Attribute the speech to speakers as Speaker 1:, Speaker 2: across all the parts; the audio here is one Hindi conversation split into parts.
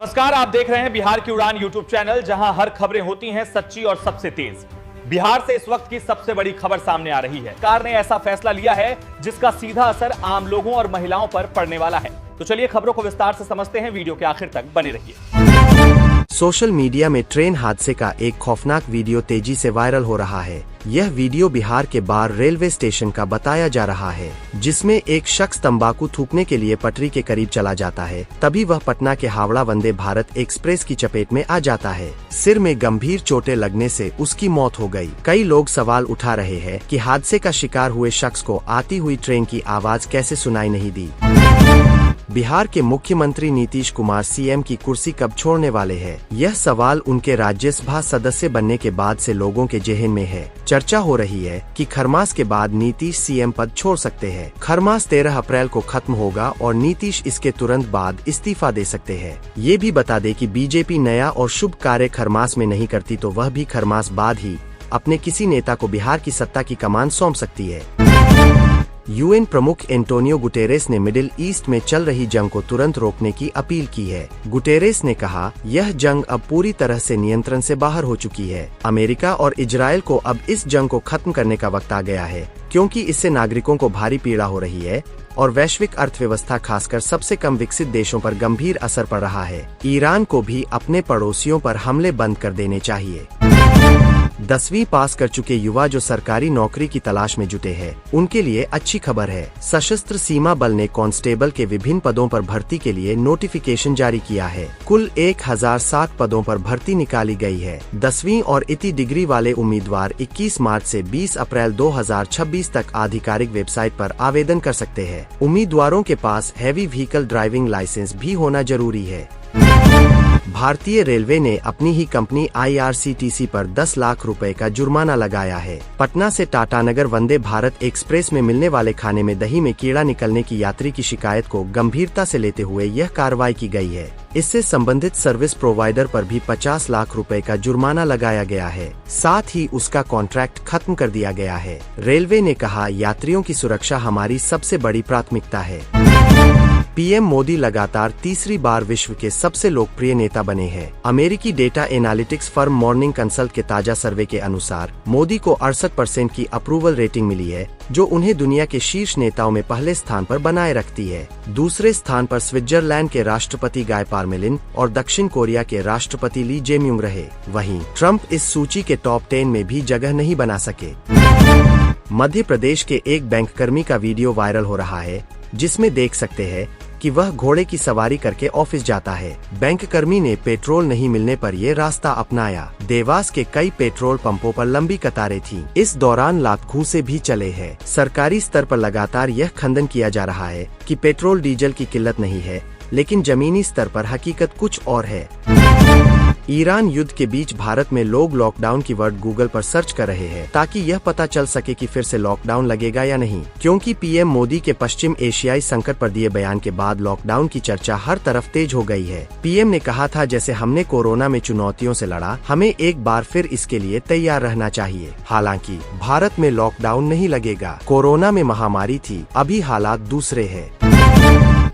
Speaker 1: नमस्कार, आप देख रहे हैं बिहार की उड़ान यूट्यूब चैनल, जहां हर खबरें होती हैं सच्ची और सबसे तेज। बिहार से इस वक्त की सबसे बड़ी खबर सामने आ रही है। सरकार ने ऐसा फैसला लिया है जिसका सीधा असर आम लोगों और महिलाओं पर पड़ने वाला है। तो चलिए खबरों को विस्तार से समझते हैं, वीडियो के आखिर तक बने रहिए।
Speaker 2: सोशल मीडिया में ट्रेन हादसे का एक खौफनाक वीडियो तेजी से वायरल हो रहा है। यह वीडियो बिहार के बार रेलवे स्टेशन का बताया जा रहा है, जिसमें एक शख्स तंबाकू थूकने के लिए पटरी के करीब चला जाता है। तभी वह पटना के हावड़ा वंदे भारत एक्सप्रेस की चपेट में आ जाता है। सिर में गंभीर चोटें लगने से उसकी मौत हो गई। कई लोग सवाल उठा रहे हैं कि हादसे का शिकार हुए शख्स को आती हुई ट्रेन की आवाज कैसे सुनाई नहीं दी। बिहार के मुख्यमंत्री नीतीश कुमार सीएम की कुर्सी कब छोड़ने वाले हैं? यह सवाल उनके राज्यसभा सदस्य बनने के बाद से लोगों के जेहन में है। चर्चा हो रही है कि खरमास के बाद नीतीश सीएम पद छोड़ सकते हैं। खरमास 13 अप्रैल को खत्म होगा और नीतीश इसके तुरंत बाद इस्तीफा दे सकते हैं। ये भी बता दें कि बीजेपी नया और शुभ कार्य खरमास में नहीं करती तो वह भी खरमास बाद ही अपने किसी नेता को बिहार की सत्ता की कमान सौंप सकती है। यूएन प्रमुख एंटोनियो गुटेरेस ने मिडिल ईस्ट में चल रही जंग को तुरंत रोकने की अपील की है। गुटेरेस ने कहा, यह जंग अब पूरी तरह से नियंत्रण से बाहर हो चुकी है। अमेरिका और इजराइल को अब इस जंग को खत्म करने का वक्त आ गया है, क्योंकि इससे नागरिकों को भारी पीड़ा हो रही है और वैश्विक अर्थव्यवस्था खासकर सबसे कम विकसित देशों पर गंभीर असर पड़ रहा है। ईरान को भी अपने पड़ोसियों पर हमले बंद कर देने चाहिए। 10वीं पास कर चुके युवा जो सरकारी नौकरी की तलाश में जुटे हैं, उनके लिए अच्छी खबर है। सशस्त्र सीमा बल ने कांस्टेबल के विभिन्न पदों पर भर्ती के लिए नोटिफिकेशन जारी किया है। कुल 1060 पदों पर भर्ती निकाली गई है। 10वीं और इति डिग्री वाले उम्मीदवार 21 मार्च से 20 अप्रैल 2026 तक आधिकारिक वेबसाइट पर आवेदन कर सकते हैं। उम्मीदवारों के पास हैवी व्हीकल ड्राइविंग लाइसेंस भी होना जरूरी है। भारतीय रेलवे ने अपनी ही कंपनी IRCTC पर 10 लाख रुपए का जुर्माना लगाया है। पटना से टाटानगर वंदे भारत एक्सप्रेस में मिलने वाले खाने में दही में कीड़ा निकलने की यात्री की शिकायत को गंभीरता से लेते हुए यह कार्रवाई की गई है। इससे संबंधित सर्विस प्रोवाइडर पर भी 50 लाख रुपए का जुर्माना लगाया गया है। साथ ही उसका कॉन्ट्रैक्ट खत्म कर दिया गया है। रेलवे ने कहा, यात्रियों की सुरक्षा हमारी सबसे बड़ी प्राथमिकता है। पीएम मोदी लगातार तीसरी बार विश्व के सबसे लोकप्रिय नेता बने हैं। अमेरिकी data analytics firm morning consult के ताजा सर्वे के अनुसार मोदी को 68% की अप्रूवल रेटिंग मिली है, जो उन्हें दुनिया के शीर्ष नेताओं में पहले स्थान पर बनाए रखती है। दूसरे स्थान पर स्विट्जरलैंड के राष्ट्रपति गाय पारमेलिन और दक्षिण कोरिया के राष्ट्रपति ली जेम्यूंग रहे। वहीं ट्रंप इस सूची के टॉप 10 में भी जगह नहीं बना सके। मध्य प्रदेश के एक बैंककर्मी का वीडियो वायरल हो रहा है, जिसमें देख सकते हैं कि वह घोड़े की सवारी करके ऑफिस जाता है। बैंक कर्मी ने पेट्रोल नहीं मिलने पर ये रास्ता अपनाया। देवास के कई पेट्रोल पंपों पर लंबी कतारें थीं। इस दौरान लाखों से भी चले हैं। सरकारी स्तर पर लगातार यह खंडन किया जा रहा है कि पेट्रोल डीजल की किल्लत नहीं है, लेकिन जमीनी स्तर पर हकीकत कुछ और है। ईरान युद्ध के बीच भारत में लोग लॉकडाउन की वर्ड गूगल पर सर्च कर रहे हैं, ताकि यह पता चल सके कि फिर से लॉकडाउन लगेगा या नहीं, क्योंकि पीएम मोदी के पश्चिम एशियाई संकट पर दिए बयान के बाद लॉकडाउन की चर्चा हर तरफ तेज हो गई है। पीएम ने कहा था, जैसे हमने कोरोना में चुनौतियों से लड़ा, हमें एक बार फिर इसके लिए तैयार रहना चाहिए। हालांकि भारत में लॉकडाउन नहीं लगेगा। कोरोना में महामारी थी, अभी हालात दूसरे हैं।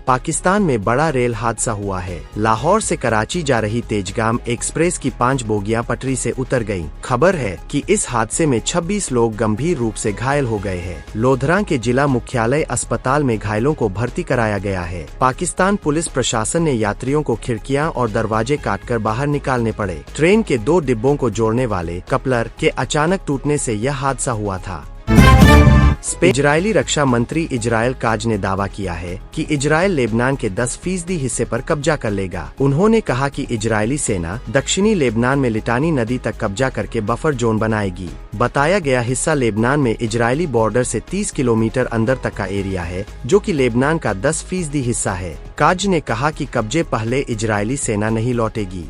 Speaker 2: पाकिस्तान में बड़ा रेल हादसा हुआ है। लाहौर से कराची जा रही तेजगाम एक्सप्रेस की 5 बोगियां पटरी से उतर गईं। खबर है कि इस हादसे में 26 लोग गंभीर रूप से घायल हो गए हैं। लोधरा के जिला मुख्यालय अस्पताल में घायलों को भर्ती कराया गया है। पाकिस्तान पुलिस प्रशासन ने यात्रियों को खिड़कियां और दरवाजे काटकर बाहर निकालने पड़े। ट्रेन के 2 डिब्बों को जोड़ने वाले कपलर के अचानक टूटने से यह हादसा हुआ था। इजरायली रक्षा मंत्री इजराइल काज ने दावा किया है कि इजराइल लेबनान के 10% हिस्से पर कब्जा कर लेगा। उन्होंने कहा कि इजरायली सेना दक्षिणी लेबनान में लिटानी नदी तक कब्जा करके बफर जोन बनाएगी। बताया गया हिस्सा लेबनान में इजरायली बॉर्डर से 30 किलोमीटर अंदर तक का एरिया है, जो कि लेबनान का 10% हिस्सा है। काज ने कहा कि कब्जे पहले इजरायली सेना नहीं लौटेगी।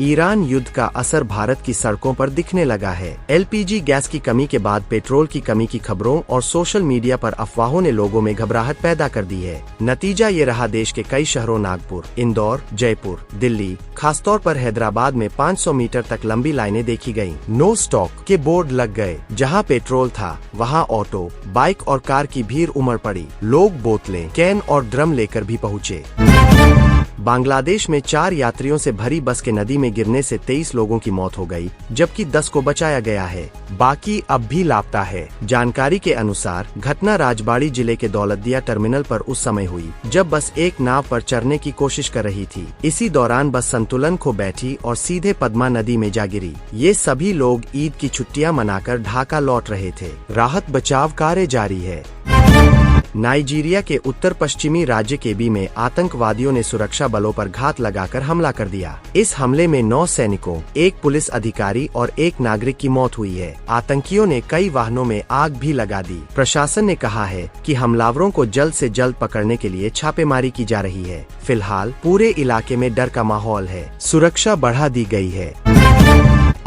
Speaker 2: ईरान युद्ध का असर भारत की सड़कों पर दिखने लगा है। एलपीजी गैस की कमी के बाद पेट्रोल की कमी की खबरों और सोशल मीडिया पर अफवाहों ने लोगों में घबराहट पैदा कर दी है। नतीजा ये रहा, देश के कई शहरों नागपुर, इंदौर, जयपुर, दिल्ली, खासतौर पर हैदराबाद में 500 मीटर तक लंबी लाइनें देखी गयी। नो स्टॉक के बोर्ड लग गए। जहाँ पेट्रोल था वहाँ ऑटो, बाइक और कार की भीड़ उमड़ पड़ी। लोग बोतलें, कैन और ड्रम लेकर भी पहुँचे। बांग्लादेश में 4 यात्रियों से भरी बस के नदी में गिरने से 23 लोगों की मौत हो गई, जबकि 10 को बचाया गया है। बाकी अब भी लापता है। जानकारी के अनुसार घटना राजबाड़ी जिले के दौलतदिया टर्मिनल पर उस समय हुई जब बस एक नाव पर चढ़ने की कोशिश कर रही थी। इसी दौरान बस संतुलन खो बैठी और सीधे पद्मा नदी में जा गिरी। ये सभी लोग ईद की छुट्टियां मनाकर ढाका लौट रहे थे। राहत बचाव कार्य जारी है। नाइजीरिया के उत्तर पश्चिमी राज्य केबी में आतंकवादियों ने सुरक्षा बलों पर घात लगाकर हमला कर दिया। इस हमले में 9 सैनिकों, 1 पुलिस अधिकारी और 1 नागरिक की मौत हुई है। आतंकियों ने कई वाहनों में आग भी लगा दी। प्रशासन ने कहा है कि हमलावरों को जल्द से जल्द पकड़ने के लिए छापेमारी की जा रही है। फिलहाल पूरे इलाके में डर का माहौल है। सुरक्षा बढ़ा दी गई है।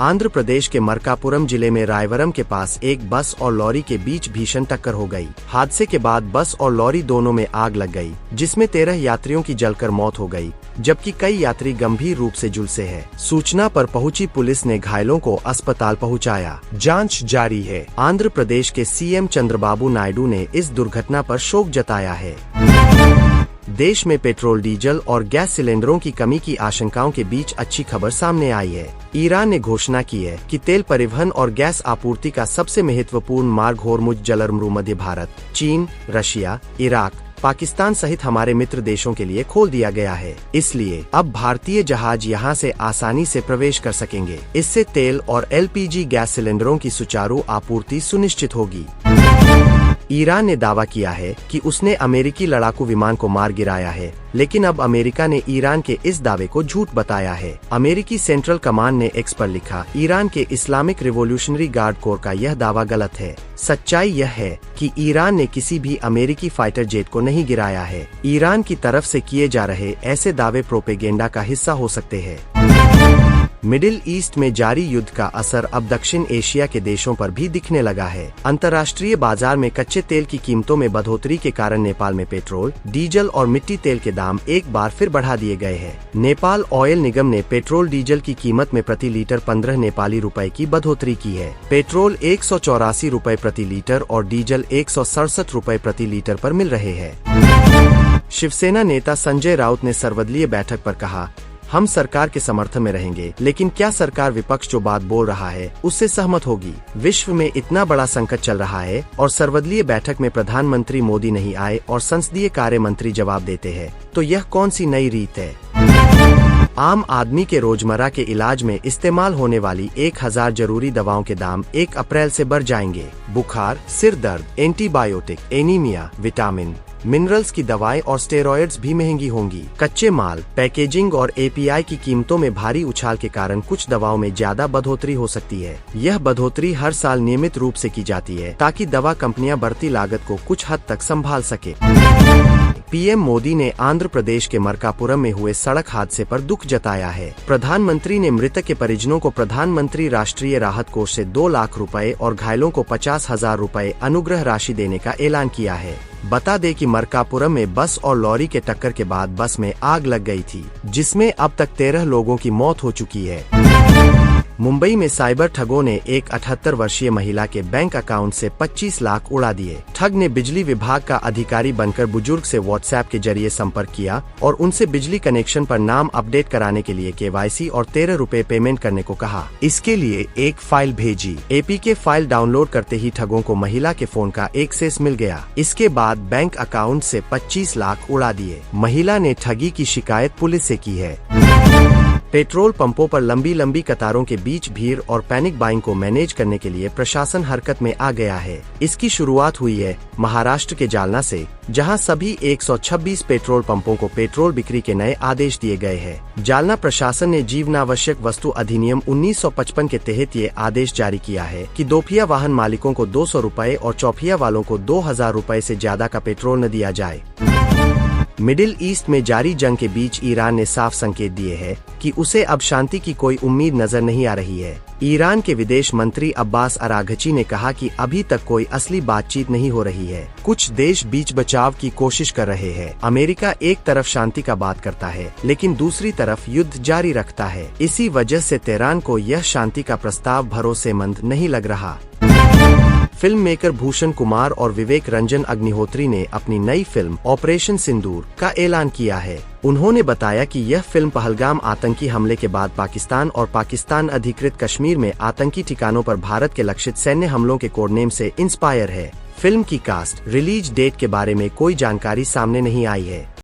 Speaker 2: आंध्र प्रदेश के मरकापुरम जिले में रायवरम के पास एक बस और लॉरी के बीच भीषण टक्कर हो गई। हादसे के बाद बस और लॉरी दोनों में आग लग गई, जिसमें 13 यात्रियों की जलकर मौत हो गई, जबकि कई यात्री गंभीर रूप से झुलसे हैं। सूचना पर पहुंची पुलिस ने घायलों को अस्पताल पहुंचाया। जांच जारी है। आंध्र प्रदेश के सीएम चंद्रबाबू नायडू ने इस दुर्घटना पर शोक जताया है। देश में पेट्रोल, डीजल और गैस सिलेंडरों की कमी की आशंकाओं के बीच अच्छी खबर सामने आई है। ईरान ने घोषणा की है कि तेल परिवहन और गैस आपूर्ति का सबसे महत्वपूर्ण मार्ग होर्मुज जलमर्ग मध्य भारत, चीन, रशिया, इराक, पाकिस्तान सहित हमारे मित्र देशों के लिए खोल दिया गया है। इसलिए अब भारतीय जहाज यहां से आसानी से प्रवेश कर सकेंगे। इससे तेल और एलपीजी गैस सिलेंडरों की सुचारू आपूर्ति सुनिश्चित होगी। ईरान ने दावा किया है कि उसने अमेरिकी लड़ाकू विमान को मार गिराया है, लेकिन अब अमेरिका ने ईरान के इस दावे को झूठ बताया है। अमेरिकी सेंट्रल कमांड ने एक्स पर लिखा, ईरान के इस्लामिक रिवॉल्यूशनरी गार्ड कोर का यह दावा गलत है। सच्चाई यह है कि ईरान ने किसी भी अमेरिकी फाइटर जेट को नहीं गिराया है। ईरान की तरफ से किए जा रहे ऐसे दावे प्रोपेगेंडा का हिस्सा हो सकते हैं। मिडिल ईस्ट में जारी युद्ध का असर अब दक्षिण एशिया के देशों पर भी दिखने लगा है। अंतर्राष्ट्रीय बाजार में कच्चे तेल की कीमतों में बढ़ोतरी के कारण नेपाल में पेट्रोल, डीजल और मिट्टी तेल के दाम एक बार फिर बढ़ा दिए गए हैं। नेपाल ऑयल निगम ने पेट्रोल डीजल की कीमत में प्रति लीटर 15 नेपाली रुपए की बढ़ोतरी की है। पेट्रोल 184 रुपए प्रति लीटर और डीजल 167 रुपए प्रति लीटर पर मिल रहे हैं। शिवसेना नेता संजय राउत ने सर्वदलीय बैठक पर कहा, हम सरकार के समर्थन में रहेंगे, लेकिन क्या सरकार विपक्ष जो बात बोल रहा है उससे सहमत होगी? विश्व में इतना बड़ा संकट चल रहा है और सर्वदलीय बैठक में प्रधानमंत्री मोदी नहीं आए और संसदीय कार्य मंत्री जवाब देते हैं, तो यह कौन सी नई रीत है? आम आदमी के रोजमर्रा के इलाज में इस्तेमाल होने वाली 1000 जरूरी दवाओं के दाम 1 अप्रैल से बढ़ जाएंगे। बुखार, सिर दर्द, एंटीबायोटिक, एनीमिया, विटामिन, मिनरल्स की दवाएं और स्टेरॉयड्स भी महंगी होंगी। कच्चे माल, पैकेजिंग और एपीआई की कीमतों में भारी उछाल के कारण कुछ दवाओं में ज्यादा बढ़ोतरी हो सकती है। यह बढ़ोतरी हर साल नियमित रूप से की जाती है ताकि दवा कंपनियां बढ़ती लागत को कुछ हद तक संभाल सके। पीएम मोदी ने आंध्र प्रदेश के मरकापुरम में हुए सड़क हादसे पर दुख जताया है। प्रधानमंत्री ने मृतक के परिजनों को प्रधानमंत्री राष्ट्रीय राहत कोष से 2 लाख रुपए और घायलों को 50,000 रुपए अनुग्रह राशि देने का ऐलान किया है। बता दें कि मरकापुरम में बस और लॉरी के टक्कर के बाद बस में आग लग गई थी, जिसमें अब तक 13 लोगों की मौत हो चुकी है। मुंबई में साइबर ठगों ने एक 78 वर्षीय महिला के बैंक अकाउंट से 25 लाख उड़ा दिए। ठग ने बिजली विभाग का अधिकारी बनकर बुजुर्ग से व्हाट्सएप के जरिए संपर्क किया और उनसे बिजली कनेक्शन पर नाम अपडेट कराने के लिए केवाईसी और 13 रुपए पेमेंट करने को कहा। इसके लिए एक फाइल भेजी। एपीके फाइल डाउनलोड करते ही ठगों को महिला के फोन का एक्सेस मिल गया। इसके बाद बैंक अकाउंट से 25 लाख उड़ा दिए। महिला ने ठगी की शिकायत पुलिस से की है। पेट्रोल पंपों पर लंबी लंबी कतारों के बीच भीड़ और पैनिक बाइंग को मैनेज करने के लिए प्रशासन हरकत में आ गया है। इसकी शुरुआत हुई है महाराष्ट्र के जालना से, जहां सभी 126 पेट्रोल पंपों को पेट्रोल बिक्री के नए आदेश दिए गए हैं। जालना प्रशासन ने जीवनावश्यक वस्तु अधिनियम 1955 के तहत ये आदेश जारी किया है कि दोपहिया वाहन मालिकों को 200 रुपए और चौपहिया वालों को 2000 रुपए से ज्यादा का पेट्रोल न दिया जाए। मिडिल ईस्ट में जारी जंग के बीच ईरान ने साफ संकेत दिए हैं कि उसे अब शांति की कोई उम्मीद नजर नहीं आ रही है। ईरान के विदेश मंत्री अब्बास अराघची ने कहा कि अभी तक कोई असली बातचीत नहीं हो रही है। कुछ देश बीच बचाव की कोशिश कर रहे हैं। अमेरिका एक तरफ शांति का बात करता है, लेकिन दूसरी तरफ युद्ध जारी रखता है। इसी वजह से तेहरान को यह शांति का प्रस्ताव भरोसेमंद नहीं लग रहा। फिल्म मेकर भूषण कुमार और विवेक रंजन अग्निहोत्री ने अपनी नई फिल्म ऑपरेशन सिंदूर का ऐलान किया है। उन्होंने बताया कि यह फिल्म पहलगाम आतंकी हमले के बाद पाकिस्तान और पाकिस्तान अधिकृत कश्मीर में आतंकी ठिकानों पर भारत के लक्षित सैन्य हमलों के कोडनेम से इंस्पायर है। फिल्म की कास्ट, रिलीज डेट के बारे में कोई जानकारी सामने नहीं आई है।